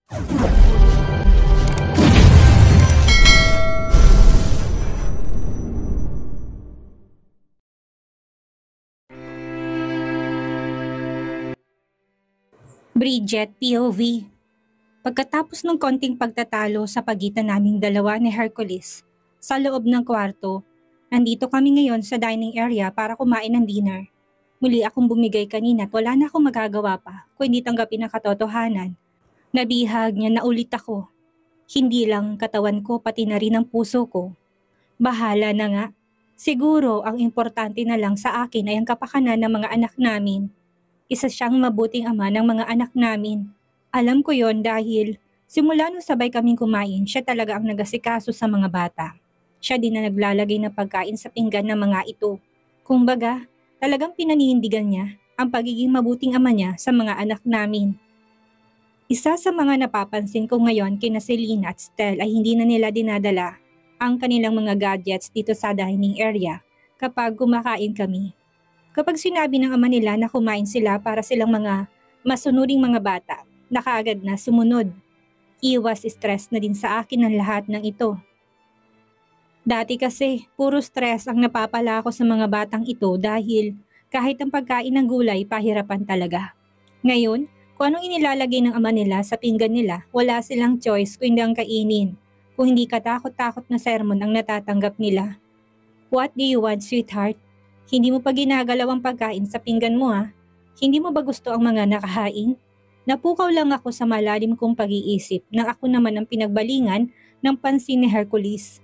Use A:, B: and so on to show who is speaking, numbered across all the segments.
A: Bridget, POV. Pagkatapos ng konting pagtatalo sa pagitan naming dalawa ni Hercules, sa loob ng kwarto, nandito kami ngayon sa dining area para kumain ng dinner. Muli akong bumigay kanina at wala na akong magagawa pa kung hindi tanggapin ang katotohanan. Nabihag niya na ulit ako. Hindi lang katawan ko pati na rin ang puso ko. Bahala na nga. Siguro ang importante na lang sa akin ay ang kapakanan ng mga anak namin. Isa siyang mabuting ama ng mga anak namin. Alam ko yon dahil simula nung sabay kaming kumain, siya talaga ang nagasikaso sa mga bata. Siya din na naglalagay ng pagkain sa pinggan ng mga ito. Kumbaga, talagang pinaninindigan niya ang pagiging mabuting ama niya sa mga anak namin. Isa sa mga napapansin ko ngayon kina Selena at Stel ay hindi na nila dinadala ang kanilang mga gadgets dito sa dining area kapag kumakain kami. Kapag sinabi ng ama nila na kumain sila para silang mga masunuring mga bata, na kaagad na sumunod. Iwas stress na din sa akin ang lahat ng ito. Dati kasi, puro stress ang napapala ko sa mga batang ito dahil kahit ang pagkain ng gulay, pahirapan talaga. Ngayon, kung anong inilalagay ng ama nila sa pinggan nila, wala silang choice kung hindi ang kainin. Kung hindi katakot-takot na sermon ang natatanggap nila. What do you want, sweetheart? Hindi mo pa ginagalaw ang pagkain sa pinggan mo ha? Hindi mo ba gusto ang mga nakahain? Napukaw lang ako sa malalim kong pag-iisip na ako naman ang pinagbalingan ng pansin ni Hercules.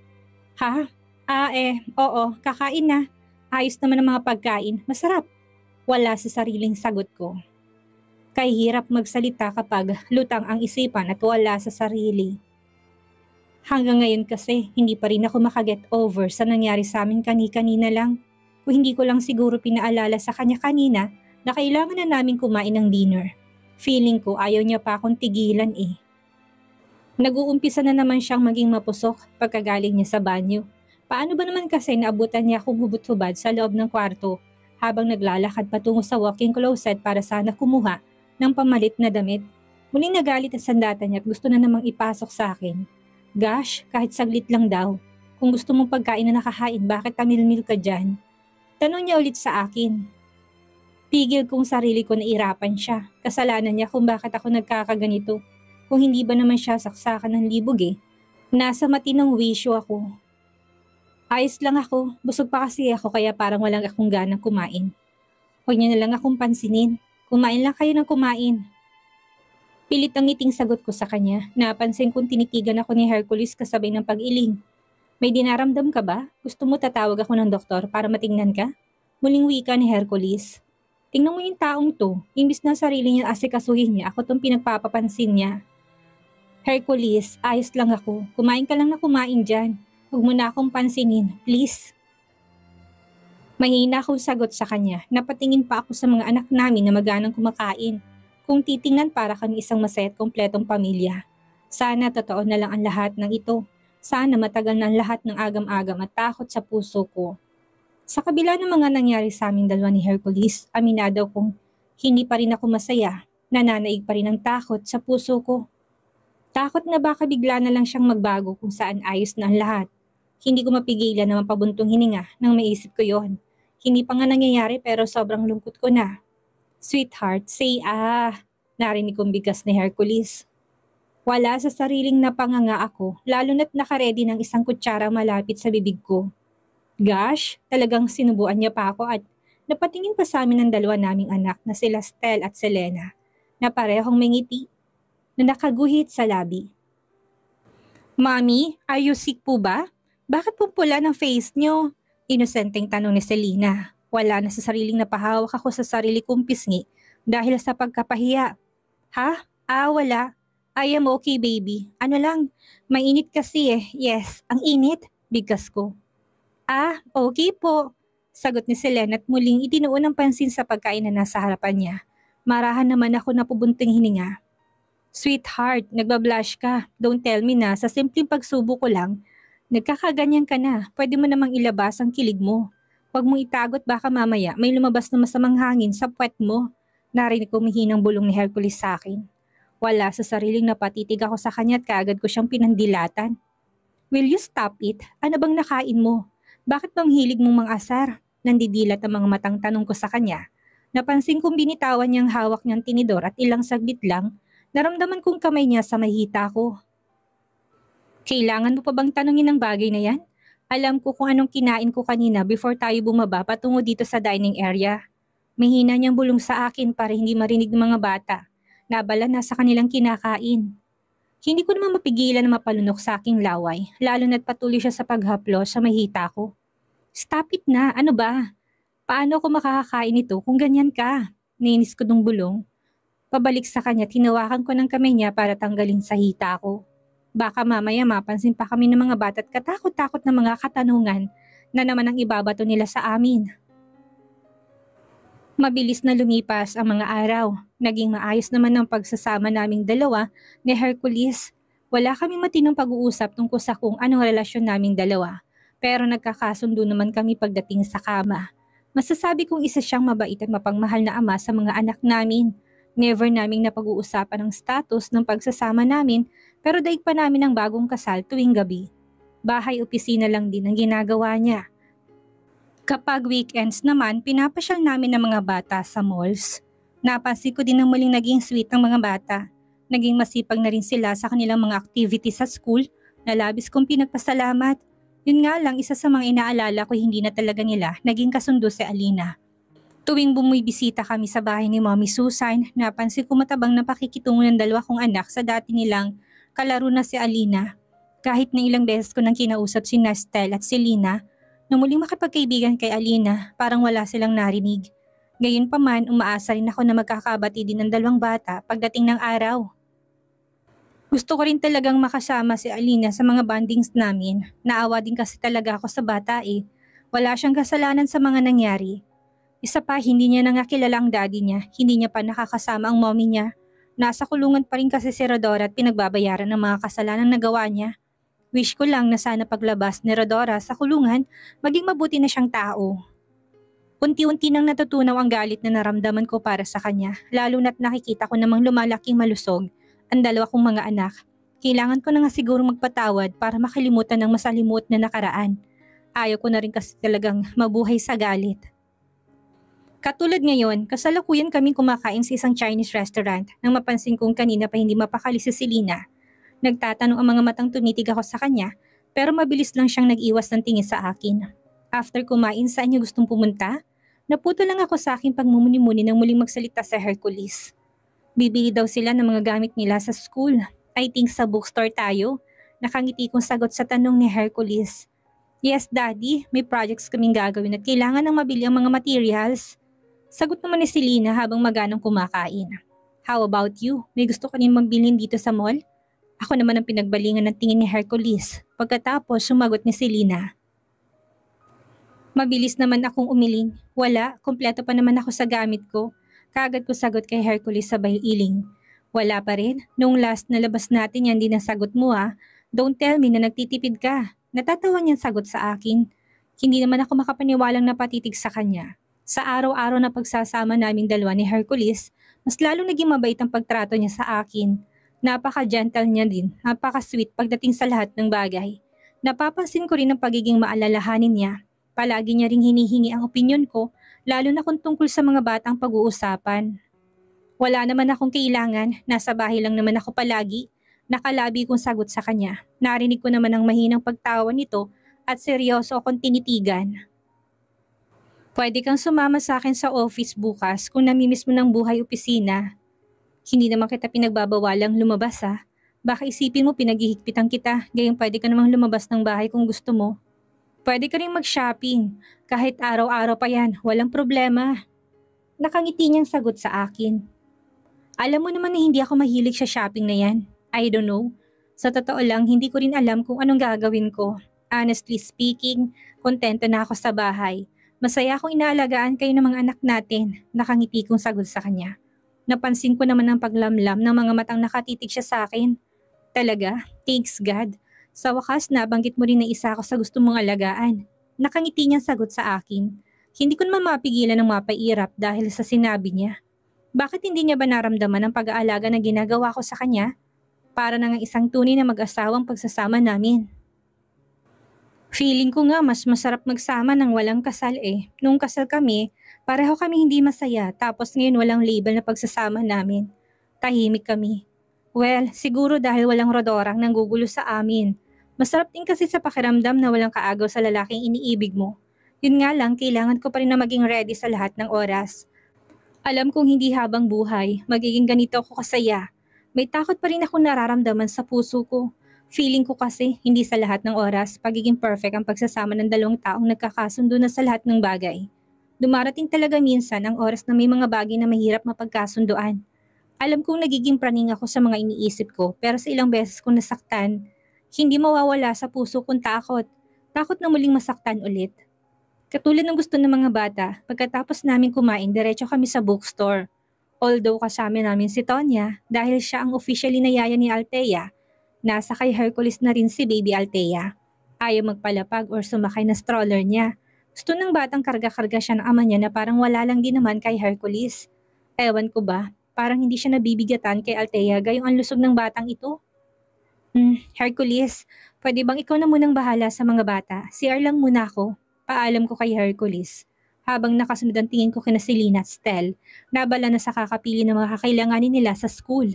A: Ha? Oo, kakain na. Ayos naman ang mga pagkain, masarap. Wala sa sariling sagot ko. Kay hirap magsalita kapag lutang ang isipan at wala sa sarili. Hanggang ngayon kasi, hindi pa rin ako makaget over sa nangyari sa amin kani-kanina lang. Kung hindi ko lang siguro pinaalala sa kanya kanina na kailangan na namin kumain ng dinner. Feeling ko ayaw niya pa akong tigilan eh. Nag-uumpisa na naman siyang maging mapusok pagkagaling niya sa banyo. Paano ba naman kasi naabutan niya akong hubot-hubad sa loob ng kwarto habang naglalakad patungo sa walk-in closet para sana kumuha ng pamalit na damit. Muling nagalit ang sandata niya at gusto na namang ipasok sa akin. Gosh, kahit saglit lang daw. Kung gusto mong pagkain na nakahain, bakit tamil-mil ka dyan? Tanong niya ulit sa akin. Pigil kong sarili ko na irapan siya. Kasalanan niya kung bakit ako nagkakaganito. Kung hindi ba naman siya saksakan ng libog eh. Nasa matinong wisyo ako. Ayos lang ako. Busog pa kasi ako kaya parang walang akong ganang kumain. Huwag niya na lang akong pansinin. Kumain lang kayo ng kumain. Pilit ang ngiting sagot ko sa kanya. Napansin kong tinitigan ako ni Hercules kasabay ng pag-iling. May dinaramdam ka ba? Gusto mo tatawag ako ng doktor para matingnan ka? Muling wika ni Hercules. Tingnan mo yung taong to. Imbis na sarili niya asikasuhin niya, ako tong pinagpapapansin niya. Hercules, ayos lang ako. Kumain ka lang na kumain dyan. Huwag mo na akong pansinin, please. Mahina akong sagot sa kanya. Napatingin pa ako sa mga anak namin na maganang kumakain. Kung titingnan para kami isang masaya at kompletong pamilya. Sana totoo na lang ang lahat ng ito. Sana matagal na ang lahat ng agam-agam at takot sa puso ko. Sa kabila ng mga nangyari sa aming dalawa ni Hercules, aminado kong hindi pa rin ako masaya. Nananaig pa rin ang takot sa puso ko. Takot na baka bigla na lang siyang magbago kung saan ayos na ang lahat. Hindi ko mapigilan na mapabuntong hininga nang maisip ko yon. Hindi pa nga nangyayari pero sobrang lungkot ko na. Sweetheart, say narinig kong bigas ni Hercules. Wala sa sariling napanganga ako, lalo na't nakaredy ng isang kutsara malapit sa bibig ko. Gosh, talagang sinubuan niya pa ako at napatingin pa sa amin ng dalawa naming anak na sila Stel at Selena, na parehong may ngiti, na nakaguhit sa labi. Mommy, are you sick po ba? Bakit po pula ng face niyo? Inosenteng tanong ni Selena. Wala na sa sariling napahawak ako sa sarili kong pisngi dahil sa pagkapahiya. Ha? Wala. I am okay, baby. Ano lang, mainit kasi eh. Yes, ang init. Bigkas ko. Okay po. Sagot ni Selena at muling itinuon ang pansin sa pagkain na nasa harapan niya. Marahan naman ako na pubunting hininga. Sweetheart, nagbablush ka. Don't tell me na sa simpleng pagsubo ko lang, nagkakaganyan ka na. Pwede mo namang ilabas ang kilig mo. Huwag mong itagot baka mamaya may lumabas na masamang hangin sa puwet mo. Narinig ko mihinang bulong ni Hercules sa akin. Wala sa sariling napatitig ako sa kanya at kaagad ko siyang pinandilatan. Will you stop it? Ano bang nakain mo? Bakit bang hilig mong mang-asar? Nandidilat ang mga matang tanong ko sa kanya. Napansin kong binitawan niyang hawak niyang tinidor at ilang saglit lang, naramdaman kong kamay niya sa mahita ko. Kailangan mo pa bang tanungin ang bagay na yan? Alam ko kung anong kinain ko kanina before tayo bumaba patungo dito sa dining area. Mahina niyang bulong sa akin para hindi marinig ng mga bata. Nabala na sa kanilang kinakain. Hindi ko naman mapigilan na mapalunok sa aking laway, lalo na't patuloy siya sa paghaplo sa mahita ko. Stop it na, ano ba? Paano ako makakakain ito kung ganyan ka? Nainis ko ng bulong. Pabalik sa kanya, tinawakan ko ng kamay niya para tanggalin sa hita ko. Baka mamaya mapansin pa kami ng mga bata at katakot-takot na mga katanungan na naman ang ibabato nila sa amin. Mabilis na lumipas ang mga araw. Naging maayos naman ang pagsasama naming dalawa ni Hercules. Wala kaming matinong pag-uusap tungkol sa kung anong relasyon naming dalawa. Pero nagkakasundo naman kami pagdating sa kama. Masasabi kong isa siyang mabait at mapagmahal na ama sa mga anak namin. Never naming napag-uusapan ang status ng pagsasama namin pero daig pa namin ang bagong kasal tuwing gabi. Bahay-opisina lang din ang ginagawa niya. Kapag weekends naman, pinapasyal namin ng mga bata sa malls. Napansin ko din na muling naging sweet ang mga bata. Naging masipag na rin sila sa kanilang mga activities sa school na labis kong pinagpasalamat. Yun nga lang, isa sa mga inaalala ko hindi na talaga nila naging kasundo si Alina. Tuwing bumibisita kami sa bahay ni Mommy Susan, napansin ko matabang na pakikitungo ng dalawa kong anak sa dati nilang kalaro na si Alina. Kahit na ilang beses ko nang kinausap si Nestel at si Lina, nung muling makipagkaibigan kay Alina, parang wala silang narinig. Gayunpaman, umaasa rin ako na magkakabati din ng dalawang bata pagdating ng araw. Gusto ko rin talagang makasama si Alina sa mga bandings namin. Naawa din kasi talaga ako sa bata eh. Wala siyang kasalanan sa mga nangyari. Isa pa, hindi niya na nga kilala ang daddy niya. Hindi niya pa nakakasama ang mommy niya. Nasa kulungan pa rin kasi si Rodora at pinagbabayaran ng mga kasalanan na gawa niya. Wish ko lang na sana paglabas ni Rodora sa kulungan, maging mabuti na siyang tao. Unti-unti nang natutunaw ang galit na naramdaman ko para sa kanya, lalo na't nakikita ko namang lumalaking malusog ang dalawa kong mga anak. Kailangan ko na nga siguro magpatawad para makalimutan ng masalimuot na nakaraan. Ayaw ko na rin kasi talagang mabuhay sa galit. Katulad ngayon, kasalukuyan kaming kumakain sa isang Chinese restaurant nang mapansin kong kanina pa hindi mapakali si Selena. Nagtatanong ang mga matang tumitig ako sa kanya pero mabilis lang siyang nag-iwas ng tingin sa akin. After kumain, saan niya gustong pumunta? Naputo lang ako sa aking pagmumuni-muni nang muling magsalita sa Hercules. Bibili daw sila ng mga gamit nila sa school. I think sa bookstore tayo. Nakangiti kong sagot sa tanong ni Hercules. Yes, Daddy, may projects kaming gagawin at kailangan ng mabili ang mga materials. Sagot naman ni Selena habang maganong kumakain. How about you? May gusto ka rin magbilhin dito sa mall? Ako naman ang pinagbalingan ng tingin ni Hercules. Pagkatapos, sumagot ni Selena. Mabilis naman akong umiling. Wala, kumpleto pa naman ako sa gamit ko. Kaagad ko sagot kay Hercules sabay iling. Wala pa rin? Noong last na labas natin yan din ang sagot mo ha. Don't tell me na nagtitipid ka. Natatawa niyang sagot sa akin. Hindi naman ako makapaniwalang napatitig sa kanya. Sa araw-araw na pagsasama naming dalawa ni Hercules, mas lalo naging mabait ang pagtrato niya sa akin. Napaka-gentle niya din, napaka-sweet pagdating sa lahat ng bagay. Napapansin ko rin ang pagiging maalalahanin niya. Palagi niya ring hinihingi ang opinyon ko, lalo na kung tungkol sa mga batang pag-uusapan. Wala naman akong kailangan, nasa bahay lang naman ako palagi. Nakalabi kong sagot sa kanya. Narinig ko naman ang mahinang pagtawa nito at seryoso akong tinitigan. Pwede kang sumama sa akin sa office bukas kung namimiss mo ng buhay opisina. Hindi naman kita pinagbabawalang lumabas ha. Baka isipin mo pinaghihigpitan kita, gayong pwede ka namang lumabas ng bahay kung gusto mo. Pwede ka rin mag-shopping, kahit araw-araw pa yan, walang problema. Nakangiti niyang sagot sa akin. Alam mo naman na hindi ako mahilig sa shopping na yan. I don't know. Sa totoo lang, hindi ko rin alam kung anong gagawin ko. Honestly speaking, kontento na ako sa bahay. Masaya akong inaalagaan kayo ng mga anak natin. Nakangiti kong sagot sa kanya. Napansin ko naman ang paglamlam ng mga matang nakatitig siya sa akin. Talaga, thanks God. Sa wakas, nabanggit mo rin na isa ako sa gusto mong alagaan. Nakangiti niyang sagot sa akin. Hindi ko naman mapigilan ng mapairap dahil sa sinabi niya. Bakit hindi niya ba naramdaman ang pag-aalaga na ginagawa ko sa kanya? Para na ngang isang tunay na mag-asawang pagsasama namin. Feeling ko nga mas masarap magsama nang walang kasal eh. Nung kasal kami, pareho kami hindi masaya tapos ngayon walang label na pagsasama namin. Tahimik kami. Well, siguro dahil walang rodorang nanggugulo sa amin. Masarap din kasi sa pakiramdam na walang kaagaw sa lalaking iniibig mo. Yun nga lang, kailangan ko pa rin na maging ready sa lahat ng oras. Alam kong hindi habang buhay, magiging ganito ako kasaya. May takot pa rin ako nararamdaman sa puso ko. Feeling ko kasi, hindi sa lahat ng oras, pagiging perfect ang pagsasama ng dalawang taong nagkakasundo na sa lahat ng bagay. Dumarating talaga minsan ang oras na may mga bagay na mahirap mapagkasunduan. Alam kong nagiging praning ako sa mga iniisip ko, pero sa ilang beses kong nasaktan, hindi mawawala sa puso kong takot. Takot na muling masaktan ulit. Katulad ng gusto ng mga bata, pagkatapos namin kumain, diretso kami sa bookstore. Although kasama namin si Tonya, dahil siya ang officially na yaya ni Althea, nasa kay Hercules na rin si baby Althea. Ayaw magpalapag or sumakay na stroller niya. Gusto ng batang karga-karga siya ng ama niya na parang wala lang din naman kay Hercules. Ewan ko ba, parang hindi siya nabibigatan kay Althea gayong ang lusog ng batang ito. Hercules, pwede bang ikaw na munang bahala sa mga bata? CR lang muna ako. Paalam ko kay Hercules. Habang nakasunod ang tingin ko kina Selena at Stel, nabala na sa kakapili ng mga kakailanganin nila sa school.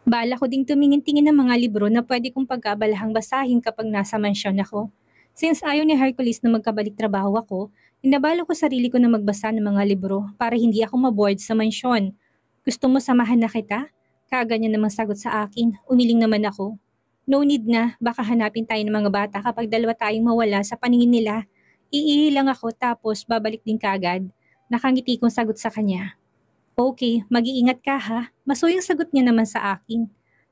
A: Bala ko ding tumingin-tingin ng mga libro na pwede kong pagkabalahang basahin kapag nasa mansyon ako. Since ayaw ni Hercules na magkabalik trabaho ako, inabalo ko sarili ko na magbasa ng mga libro para hindi ako maboard sa mansyon. Gusto mo samahan na kita? Kaganyan namang sagot sa akin, umiling naman ako. No need na, baka hanapin tayo ng mga bata kapag dalawa tayong mawala sa paningin nila. Iihi lang ako tapos babalik din kagad. Nakangiti kong sagot sa kanya. Okay, mag-iingat ka ha. Masuyang sagot niya naman sa akin.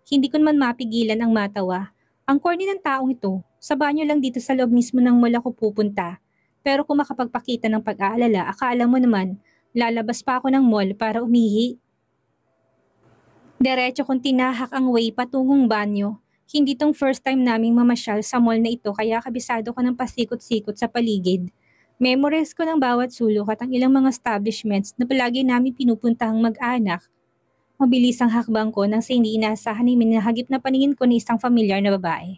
A: Hindi ko naman mapigilan ang matawa. Ang corny ng taong ito, sa banyo lang dito sa loob mismo ng mall ako pupunta. Pero kung makapagpakita ng pag-aalala, akala mo naman, lalabas pa ako ng mall para umihi. Diretso kong tinahak ang way patungong banyo. Hindi tong first time naming mamasyal sa mall na ito kaya kabisado ko ng pasikot-sikot sa paligid. Memorize ko ng bawat sulok at ang ilang mga establishments na palagi namin pinupuntahang mag-anak. Mabilis ang hakbang ko nang sa hindi inaasahan ay minahagip na paningin ko ni isang familiar na babae.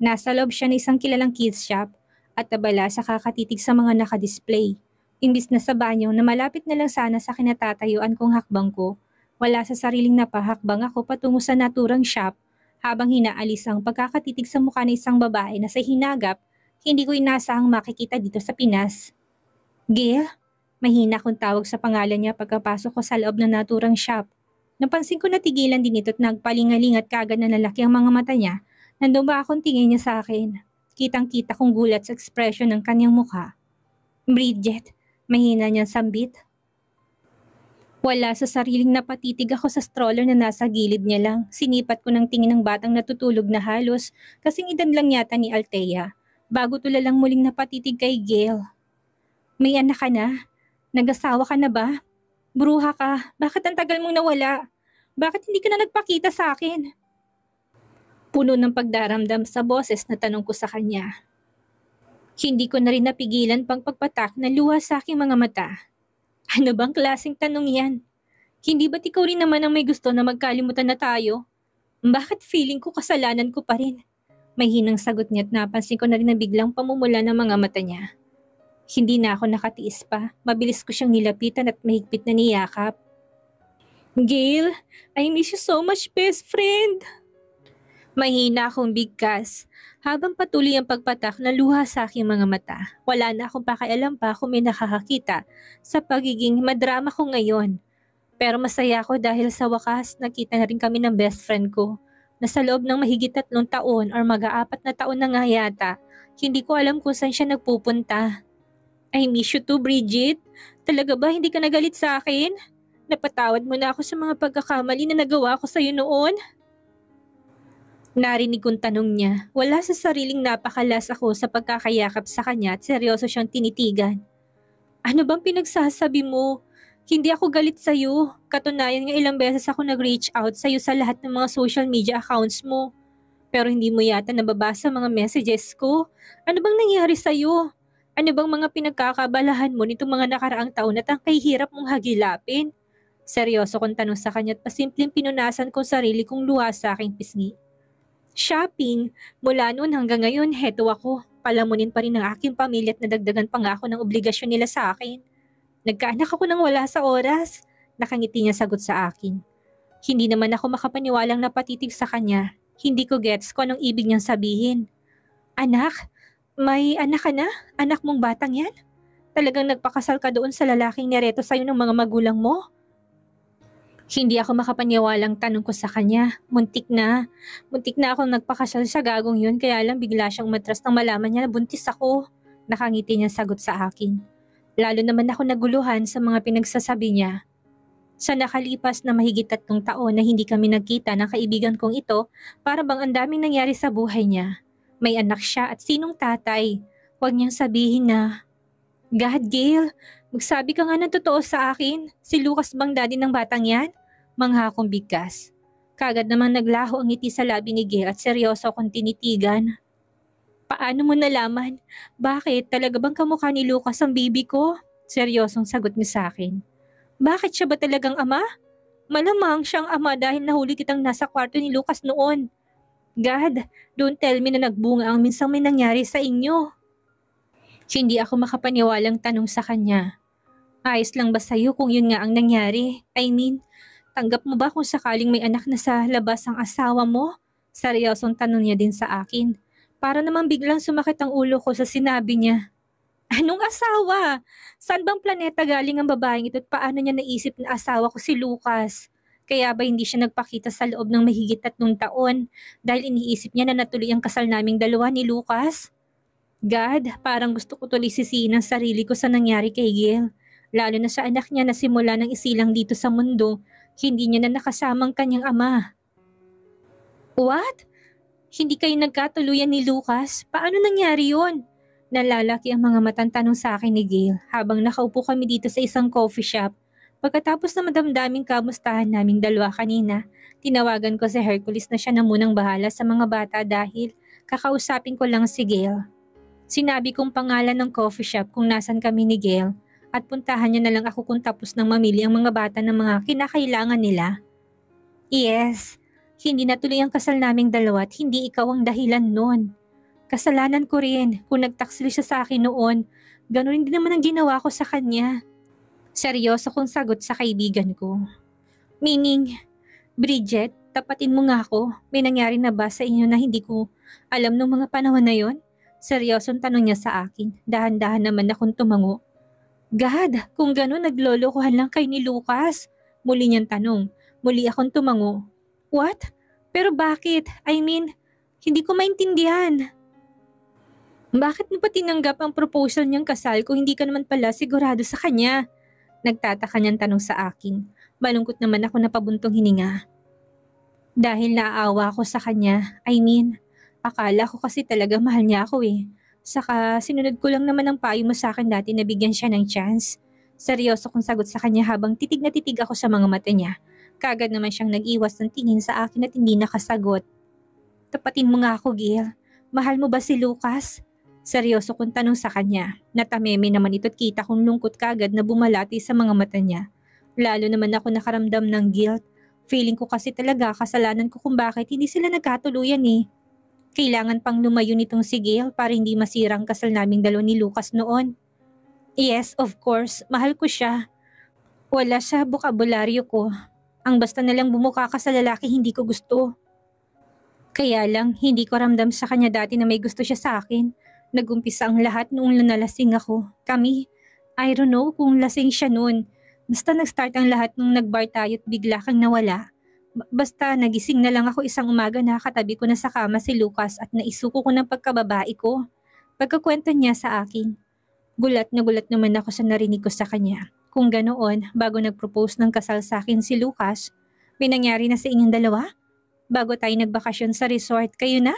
A: Nasa loob siya ng isang kilalang kids shop at abala sa kakatitig sa mga nakadisplay. Imbis na sa banyo na malapit na lang sana sa kinatatayuan kong hakbang ko, wala sa sariling napahakbang ako patungo sa naturang shop. Habang hinaalis ang pagkakatitig sa mukha ng isang babae na sa hinagap, hindi ko inaasahang makikita dito sa Pinas. Gail? Mahina kong tawag sa pangalan niya pagkapasok ko sa loob ng naturang shop. Napansin ko na tigilan din ito at nagpalingalingat kagad na lalaki ang mga mata niya. Nandun ba akong tingin niya sa akin? Kitang-kita kong gulat sa ekspresyon ng kanyang mukha. Bridget, mahina niyang sambit. Wala sa sariling napatitig ako sa stroller na nasa gilid niya lang. Sinipat ko ng tingin ng batang natutulog na halos kasing edad lang yata ni Althea. Bago tulalang muling napatitig kay Gail. May anak ka na? Nag-asawa ka na ba? Bruha ka, bakit ang tagal mong nawala? Bakit hindi ka na nagpakita sa akin? Puno ng pagdaramdam sa boses na tanong ko sa kanya. Hindi ko na rin napigilan pang pagpatak na luha sa aking mga mata. Ano bang klaseng tanong yan? Hindi ba't ikaw rin naman ang may gusto na magkalimutan na tayo? Bakit feeling ko kasalanan ko pa rin? May hinang sagot niya at napansin ko na rin na biglang pamumula ng mga mata niya. Hindi na ako nakatiis pa. Mabilis ko siyang nilapitan at mahigpit na niyakap. Gail, I miss you so much, best friend. Mahina akong bigkas. Habang patuloy ang pagpatak na luha sa aking mga mata, wala na akong pakialam pa kung may nakakakita sa pagiging madrama ko ngayon. Pero masaya ako dahil sa wakas nakita na rin kami ng best friend ko na sa loob ng mahigit 3 taon or mag-4 na taon na nga yata, hindi ko alam kung saan siya nagpupunta. I miss you too, Bridget. Talaga ba hindi ka nagalit sa akin? Napatawad mo na ako sa mga pagkakamali na nagawa ko sa iyo noon? Narinig kong tanong niya. Wala sa sariling napakalas ako sa pagkakayakap sa kanya at seryoso siyang tinitigan. Ano bang pinagsasabi mo? Hindi ako galit sa'yo. Katunayan nga ilang beses ako nag-reach out sa'yo sa lahat ng mga social media accounts mo. Pero hindi mo yata nababasa mga messages ko. Ano bang nangyari sa'yo?
B: Ano bang mga pinagkakabalahan mo nitong mga nakaraang taon at ang kahihirap mong hagilapin? Seryoso kong tanong sa kanya at pasimpleng pinunasan kong sarili kong luha sa aking pisngi. Shopping, mula noon hanggang ngayon, heto ako. Palamunin pa rin ang aking pamilya at nadagdagan pa nga ako ng obligasyon nila sa akin. Nagkaanak ako nang wala sa oras. Nakangiti niya sagot sa akin. Hindi naman ako makapaniwalang napatitig sa kanya. Hindi ko gets kung anong ibig niyang sabihin. Anak? May anak ka na? Anak mong batang yan? Talagang nagpakasal ka doon sa lalaking nireto sa'yo ng mga magulang mo? Hindi ako makapaniwalang tanong ko sa kanya. Muntik na akong nagpakasal sa gagong yun kaya lang bigla siyang matras nang malaman niya na buntis ako. Nakangiti niya sagot sa akin. Lalo naman ako naguluhan sa mga pinagsasabi niya. Sa nakalipas na mahigit 3 taon na hindi kami nagkita ng kaibigan kong ito, para bang ang daming nangyari sa buhay niya. May anak siya at sinong tatay? Huwag niyang sabihin na, God, Gail, magsabi ka nga ng totoo sa akin. Si Lucas bang daddy ng batang yan? Mangha akong bigkas. Kagad namang naglaho ang ngiti sa labi ni Gail at seryoso akong tinitigan. Paano mo nalaman? Bakit? Talaga bang kamukha ni Lucas ang baby ko? Seryosong sagot niya sa akin. Bakit siya ba talagang ama? Malamang siyang ama dahil nahuli kitang nasa kwarto ni Lucas noon. God, don't tell me na nagbunga ang minsang may nangyari sa inyo. Hindi ako makapaniwalang tanong sa kanya. Ayos lang ba sa'yo kung yun nga ang nangyari? I mean, tanggap mo ba kung sakaling may anak na sa labas ang asawa mo? Seryosong tanong niya din sa akin. Para namang biglang sumakit ang ulo ko sa sinabi niya. Anong asawa? Saan bang planeta galing ang babaeng ito at paano niya naisip na asawa ko si Lucas? Kaya ba hindi siya nagpakita sa loob ng mahigit 3 taon dahil iniisip niya na natuloy ang kasal naming dalawa ni Lucas? God, parang gusto ko tuloy sisihin ang sarili ko sa nangyari kay Gail. Lalo na sa anak niya na simula ng isilang dito sa mundo, hindi niya na nakasamang kanyang ama. What? Hindi kayo nagkatuluyan ni Lucas? Paano nangyari yon? Nalalaki ang mga matang tanong sa akin ni Gail habang nakaupo kami dito sa isang coffee shop. Pagkatapos na madamdaming kamustahan naming dalawa kanina, tinawagan ko si Hercules na siya na munang bahala sa mga bata dahil kakausapin ko lang si Gail. Sinabi kong pangalan ng coffee shop kung nasan kami ni Gail at puntahan niya na lang ako kung tapos nang mamili ang mga bata ng mga kinakailangan nila. Yes, hindi natuloy ang kasal naming dalawa at hindi ikaw ang dahilan nun. Kasalanan ko rin kung nagtaksil siya sa akin noon. Ganun din naman ang ginawa ko sa kanya. Seryoso kong sagot sa kaibigan ko. Meaning, Bridget, tapatin mo nga ako. May nangyari na ba sa inyo na hindi ko alam nung mga panahon na yon? Seryosong tanong niya sa akin. Dahan-dahan naman akong tumango. God, kung gano'n naglolokohan lang kay ni Lucas. Muli niyang tanong. Muli akong tumango. What? Pero bakit? I mean, hindi ko maintindihan. Bakit mo pa tinanggap ang proposal niyang kasal kung hindi ka naman pala sigurado sa kanya? Nagtataka niyang tanong sa akin. Malungkot naman ako na pabuntong hininga. Dahil naaawa ako sa kanya. I mean, akala ko kasi talaga mahal niya ako eh. Saka sinunod ko lang naman ang payo mo sa akin dati na bigyan siya ng chance. Seryoso kong sagot sa kanya habang titig na titig ako sa mga mata niya. Kagad naman siyang nag-iwas ng tingin sa akin at hindi nakasagot. Tapatin mo nga ako, Gil. Mahal mo ba si Lucas? Seryoso kong tanong sa kanya. Natameme naman ito't kita kong lungkot kagad na bumalati sa mga mata niya. Lalo naman ako nakaramdam ng guilt. Feeling ko kasi talaga kasalanan ko kung bakit hindi sila nagkatuluyan eh. Kailangan pang lumayo nitong si Gail para hindi masirang kasal naming dalawa ni Lucas noon. Yes, of course. Mahal ko siya. Wala sa bokabularyo ko. Ang basta nalang bumuka ka sa lalaki hindi ko gusto. Kaya lang, hindi ko ramdam sa kanya dati na may gusto siya sa akin. Nagumpisa ang lahat noong nalasing ako. Kami, I don't know kung lasing siya noon. Basta nag-start ang lahat nung nag-bar tayo at bigla kang nawala. Basta nagising na lang ako isang umaga na katabi ko na sa kama si Lucas at naisuko ko ng pagkababae ko. Pagkakwento niya sa akin. Gulat naman ako sa narinig ko sa kanya. Kung ganoon, bago nag-propose ng kasal sa akin si Lucas, may nangyari na sa inyong dalawa? Bago tayo nagbakasyon sa resort, kayo na?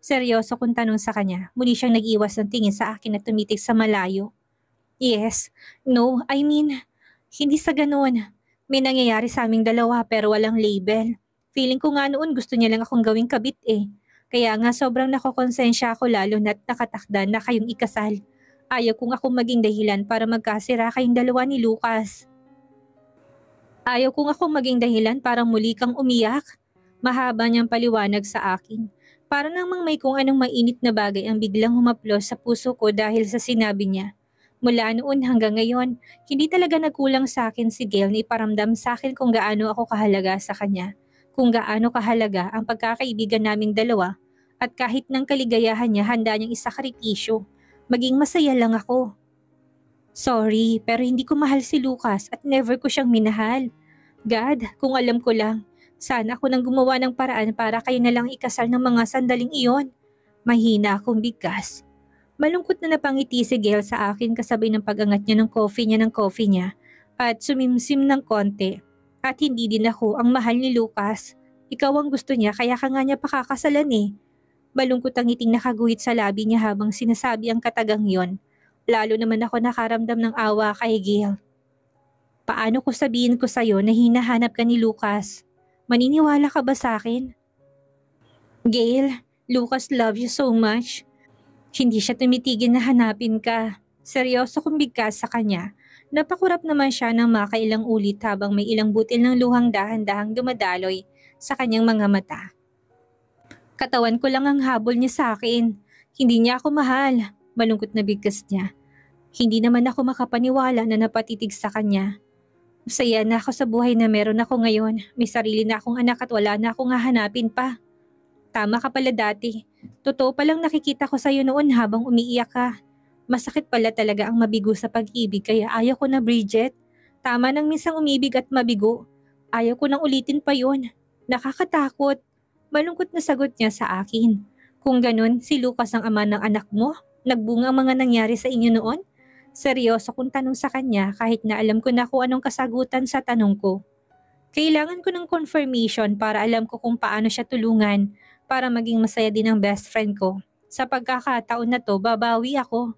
B: Seryoso kong tanong sa kanya. Muli siyang nag-iwas ng tingin sa akin at tumitig sa malayo. Yes, no, I mean, hindi sa ganoon. May nangyayari sa aming dalawa pero walang label. Feeling ko nga noon gusto niya lang akong gawing kabit eh. Kaya nga sobrang nakokonsensya ako lalo na't nakatakda na kayong ikasal. Ayaw kong ako maging dahilan para magkasira kayong dalawa ni Lucas. Ayaw kong ako maging dahilan para muli kang umiyak. Mahaba niyang paliwanag sa akin. Para namang may kung anong mainit na bagay ang biglang humaplos sa puso ko dahil sa sinabi niya. Mula noon hanggang ngayon, hindi talaga nagkulang sa akin si Gail na iparamdam sa akin kung gaano ako kahalaga sa kanya. Kung gaano kahalaga ang pagkakaibigan naming dalawa at kahit ng kaligayahan niya handa niyang isakripisyo. Maging masaya lang ako. Sorry, pero hindi ko mahal si Lucas at never ko siyang minahal. God, kung alam ko lang, sana ako nang gumawa ng paraan para kayo na lang ikasal ng mga sandaling iyon. Mahina akong bigkas. Malungkot na napangiti si Gail sa akin kasabay ng pag-angat niya ng coffee niya at sumimsim ng konti. At hindi din ako ang mahal ni Lucas. Ikaw ang gusto niya kaya ka nga niya pakakasalan eh. Malungkot ang ngiting nakaguhit sa labi niya habang sinasabi ang katagang yon. Lalo naman ako nakaramdam ng awa kay Gail. Paano ko sabihin ko sa'yo na hinahanap ka ni Lucas? Maniniwala ka ba sa akin? Gail, Lucas loves you so much. Hindi siya tumitigil na hanapin ka. Seryoso kong bigkas sa kanya. Napakurap naman siya ng makailang ulit habang may ilang butil ng luhang dahan-dahang dumadaloy sa kanyang mga mata. Katawan ko lang ang habol niya sa akin. Hindi niya ako mahal. Malungkot na bigkas niya. Hindi naman ako makapaniwala na napatitig sa kanya. Masaya na ako sa buhay na meron ako ngayon. May sarili na akong anak at wala na akong hahanapin pa. Tama ka pala dati. Totoo palang nakikita ko sa'yo noon habang umiiyak ka. Masakit pala talaga ang mabigo sa pag-ibig kaya ayaw ko na, Bridget. Tama nang minsang umibig at mabigo. Ayaw ko nang ulitin pa yon. Nakakatakot. Malungkot na sagot niya sa akin. Kung ganun, si Lucas ang ama ng anak mo? Nagbunga ang mga nangyari sa inyo noon? Seryoso kong tanong sa kanya kahit na alam ko na kung anong kasagutan sa tanong ko. Kailangan ko ng confirmation para alam ko kung paano siya tulungan para maging masaya din ang best friend ko. Sa pagkakataon na to, babawi ako.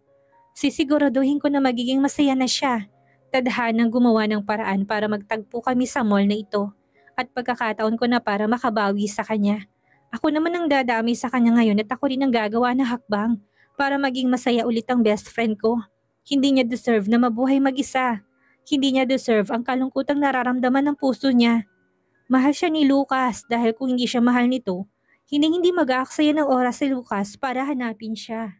B: Sisiguraduhin ko na magiging masaya na siya. Tadhanang gumawa ng paraan para magtagpo kami sa mall na ito at pagkakataon ko na para makabawi sa kanya. Ako naman ang dadami sa kanya ngayon at ako rin ang gagawa ng hakbang para maging masaya ulit ang best friend ko. Hindi niya deserve na mabuhay mag-isa. Hindi niya deserve ang kalungkutang nararamdaman ng puso niya. Mahal siya ni Lucas dahil kung hindi siya mahal nito, hindi mag-aaksaya ng oras si Lucas para hanapin siya.